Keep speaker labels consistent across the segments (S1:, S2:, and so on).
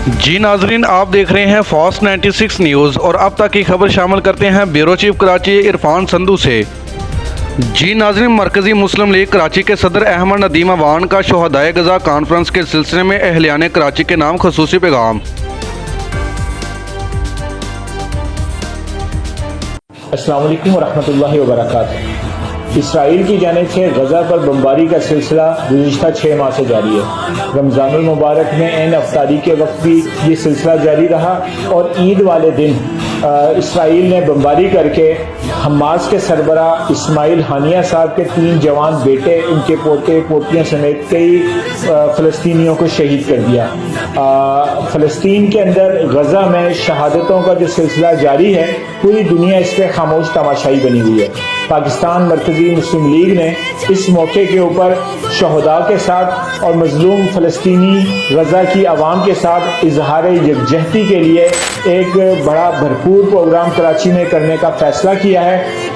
S1: जी नाजरीन, आप देख रहे हैं फास्ट 96 न्यूज़ और अब तक की खबर शामिल करते हैं ब्यूरो चीफ कराची इरफान संधू से। जी नाजरीन, मरकज़ी मुस्लिम लीग कराची के सदर अहमद नदीम अवान का शुहदाए गज़ा कॉन्फ्रेंस के सिलसिले में अहलियान कराची के नाम ख़ुसूसी पैगाम।
S2: अस्सलाम वालेकुम वरहमतुल्लाहि वबरकातुहू। इसराइल की जानिब से गज़ा पर बमबारी का सिलसिला गुज़िश्ता 6 माह से जारी है। रमज़ानुल मुबारक में ऐन अफ्तारी के वक्त भी ये सिलसिला जारी रहा और ईद वाले दिन इसराइल ने बमबारी करके हमास के सरबरा इस्माइल हानिया साहब के 3 जवान बेटे, उनके पोते पोतियों समेत कई फ़लस्तीनियों को शहीद कर दिया। फ़लस्तीन के अंदर गज़ा में शहादतों का जो सिलसिला जारी है, पूरी दुनिया इस पर खामोश तमाशाई बनी हुई है। पाकिस्तान मरकज़ी मुस्लिम लीग ने इस मौके के ऊपर शहदा के साथ और मजलूम फ़लस्तीनी गज़ा की आवाम के साथ इजहार यकजहती के लिए एक बड़ा भरपूर प्रोग्राम कराची में करने का फैसला किया है।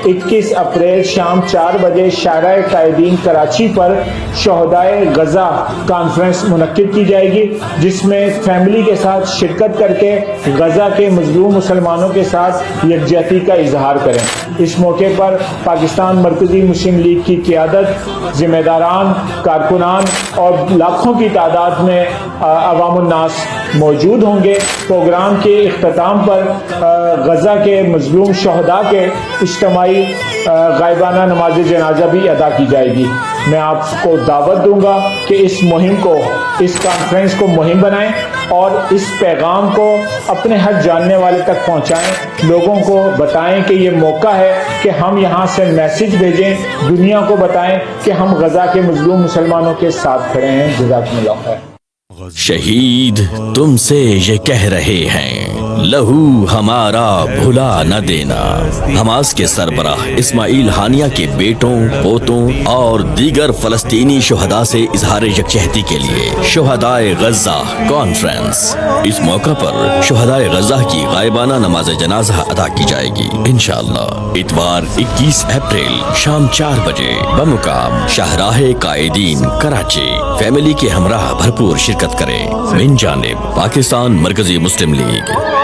S2: 21 अप्रैल शाम 4 बजे शाहराए कायदीन कराची पर शहदाए गज़ा कॉन्फ्रेंस मुनक्किद की जाएगी, जिसमें फैमिली के साथ शिरकत करके गज़ा के मजलूम मुसलमानों के साथ यकजहती का इजहार करें। इस मौके पर पाकिस्तान मरकज़ी मुस्लिम लीग की क़ियादत, ज़िम्मेदारान, कारकुनान और लाखों की तादाद में अवामुन्नास मौजूद होंगे। प्रोग्राम के इख्तिताम पर गज़ा के मजलूम शहदा के इज्तिमाई गायबाना नमाज जनाजा भी अदा की जाएगी। मैं आपको दावत दूंगा कि इस मुहिम को, इस कॉन्फ्रेंस को मुहिम बनाएं और इस पैगाम को अपने हर जानने वाले तक पहुंचाएं। लोगों को बताएं कि ये मौका है कि हम यहाँ से मैसेज भेजें, दुनिया को बताएं कि हम गज़ा के मजलूम मुसलमानों के साथ खड़े हैं। जज़ाकुमुल्लाह खैर।
S3: शहीद तुमसे ये कह रहे हैं, लहू हमारा भुला न देना। हमास के सरबराह इस्माइल हानिया के बेटों, पोतों और दीगर फलस्तीनी शुहदा से इजहार यकजहती के लिए शुहदाए गज़ा कॉन्फ्रेंस। इस मौका पर शुहदाए गज़ा की गायबाना नमाज जनाजा अदा की जाएगी इंशाअल्लाह। इतवार 21 अप्रैल शाम 4 बजे बमुकाम शाहराहे कायदीन कराची। फैमिली के हमराह भरपूर शिरकत करें। मिन जानिब पाकिस्तान मरकज़ी मुस्लिम लीग।